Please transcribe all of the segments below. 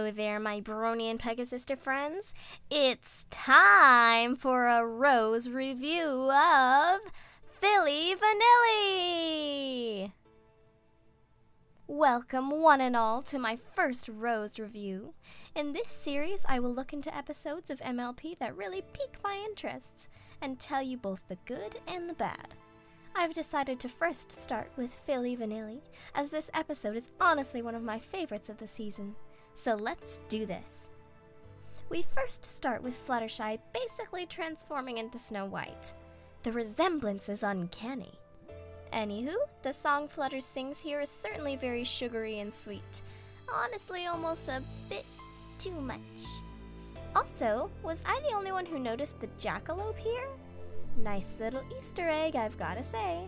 Hello there, my Brony and Pegasister friends. It's time for a Rose review of Filli Vanilli! Welcome one and all to my first Rose review. In this series, I will look into episodes of MLP that really pique my interests and tell you both the good and the bad. I've decided to first start with Filli Vanilli, as this episode is honestly one of my favorites of the season. So let's do this. We first start with Fluttershy basically transforming into Snow White. The resemblance is uncanny. Anywho, the song Flutter sings here is certainly very sugary and sweet. Honestly, almost a bit too much. Also, was I the only one who noticed the jackalope here? Nice little Easter egg, I've gotta say.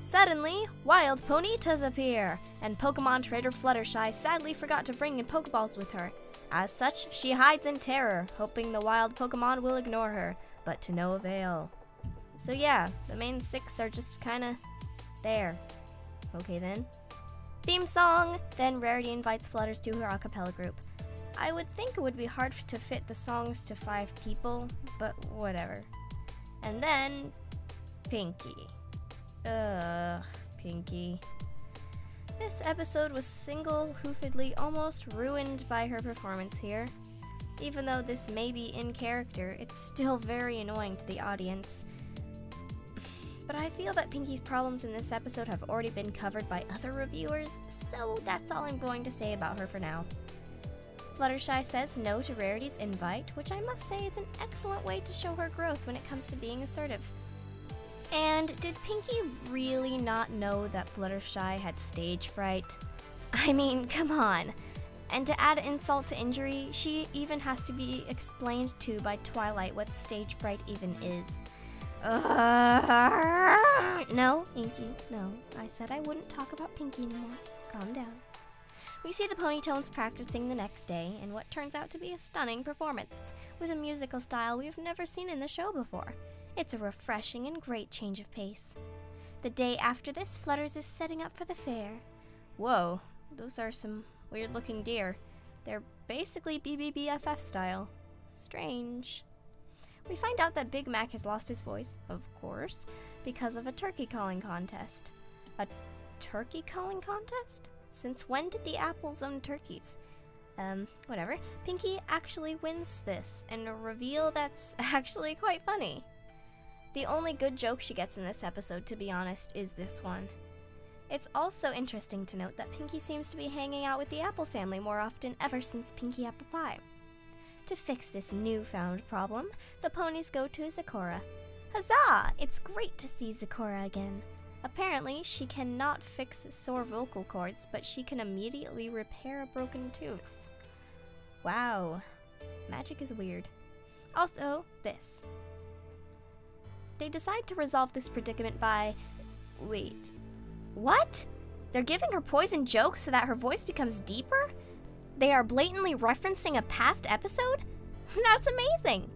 Suddenly, wild ponitas appear, and Pokemon trader Fluttershy sadly forgot to bring in Pokeballs with her. As such, she hides in terror, hoping the wild Pokemon will ignore her, but to no avail. So yeah, the main six are just kinda there. Okay then. Theme song, then Rarity invites Flutters to her a cappella group. I would think it would be hard to fit the songs to 5 people, but whatever. And then, Pinky. Pinky. This episode was single-hoofedly almost ruined by her performance here. Even though this may be in character, it's still very annoying to the audience. But I feel that Pinky's problems in this episode have already been covered by other reviewers, so that's all I'm going to say about her for now. Fluttershy says no to Rarity's invite, which I must say is an excellent way to show her growth when it comes to being assertive. And did Pinky really not know that Fluttershy had stage fright? I mean, come on. And to add insult to injury, she even has to be explained to by Twilight what stage fright even is. No, Inky, no. I said I wouldn't talk about Pinky anymore. Calm down. We see the Ponytones practicing the next day in what turns out to be a stunning performance, with a musical style we've never seen in the show before. It's a refreshing and great change of pace. The day after this, Flutters is setting up for the fair. Whoa, those are some weird-looking deer. They're basically BBBFF style. Strange. We find out that Big Mac has lost his voice, of course, because of a turkey calling contest. A turkey calling contest? Since when did the apples own turkeys? Whatever. Pinky actually wins this, in a reveal that's actually quite funny. The only good joke she gets in this episode, to be honest, is this one. It's also interesting to note that Pinky seems to be hanging out with the Apple family more often ever since Pinky Apple Pie. To fix this newfound problem, the ponies go to Zecora. Huzzah! It's great to see Zecora again. Apparently, she cannot fix sore vocal cords, but she can immediately repair a broken tooth. Wow. Magic is weird. Also, this. They decide to resolve this predicament by... Wait. What? They're giving her poison jokes so that her voice becomes deeper? They are blatantly referencing a past episode? That's amazing!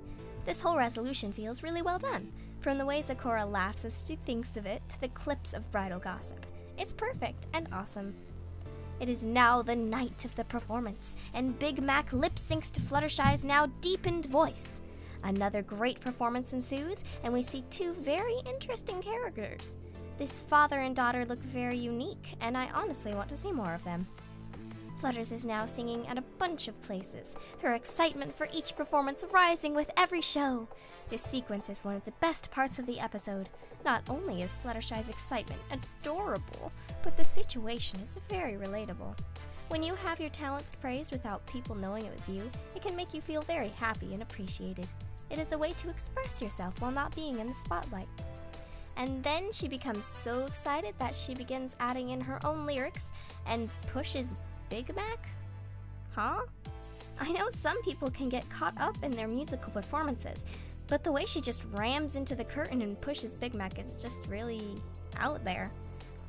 This whole resolution feels really well done. From the way Zecora laughs as she thinks of it, to the clips of bridal gossip. It's perfect and awesome. It is now the night of the performance, and Big Mac lip-syncs to Fluttershy's now deepened voice. Another great performance ensues, and we see 2 very interesting characters. This father and daughter look very unique, and I honestly want to see more of them. Flutters is now singing at a bunch of places, her excitement for each performance rising with every show. This sequence is one of the best parts of the episode. Not only is Fluttershy's excitement adorable, but the situation is very relatable. When you have your talents praised without people knowing it was you, it can make you feel very happy and appreciated. It is a way to express yourself while not being in the spotlight. And then she becomes so excited that she begins adding in her own lyrics and pushes Big Mac? Huh? I know some people can get caught up in their musical performances, but the way she just rams into the curtain and pushes Big Mac is just really out there.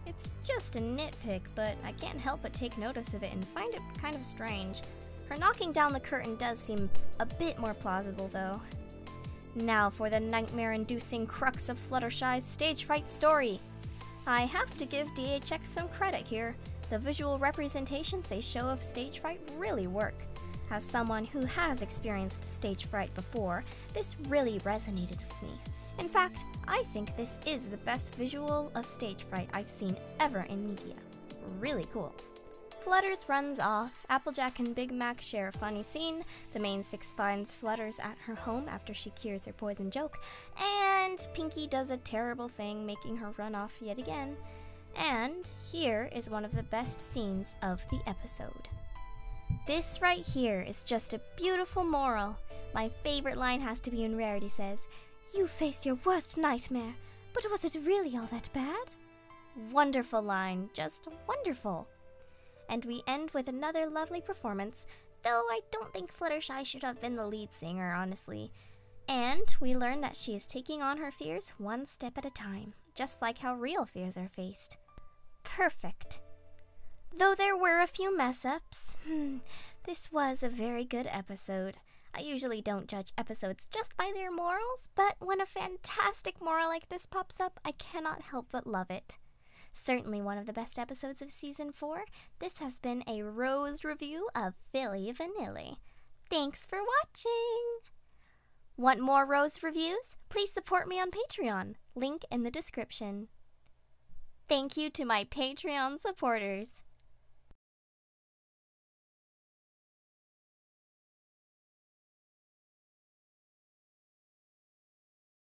It's just a nitpick, but I can't help but take notice of it and find it kind of strange. Her knocking down the curtain does seem a bit more plausible, though. Now for the nightmare-inducing crux of Fluttershy's stage fright story. I have to give DHX some credit here. The visual representations they show of stage fright really work. As someone who has experienced stage fright before, this really resonated with me. In fact, I think this is the best visual of stage fright I've seen ever in media. Really cool. Flutters runs off. Applejack and Big Mac share a funny scene. The main six finds Flutters at her home after she cures her poison joke. And Pinkie does a terrible thing, making her run off yet again. And here is one of the best scenes of the episode. This right here is just a beautiful moral. My favorite line has to be when Rarity says, "You faced your worst nightmare, but was it really all that bad?" Wonderful line, just wonderful. And we end with another lovely performance, though I don't think Fluttershy should have been the lead singer, honestly. And we learn that she is taking on her fears one step at a time, just like how real fears are faced. Perfect. Though there were a few mess-ups, this was a very good episode. I usually don't judge episodes just by their morals, but when a fantastic moral like this pops up, I cannot help but love it. Certainly one of the best episodes of Season 4, this has been a Rose review of Filli Vanilli. Thanks for watching! Want more Rose reviews? Please support me on Patreon, link in the description. Thank you to my Patreon supporters.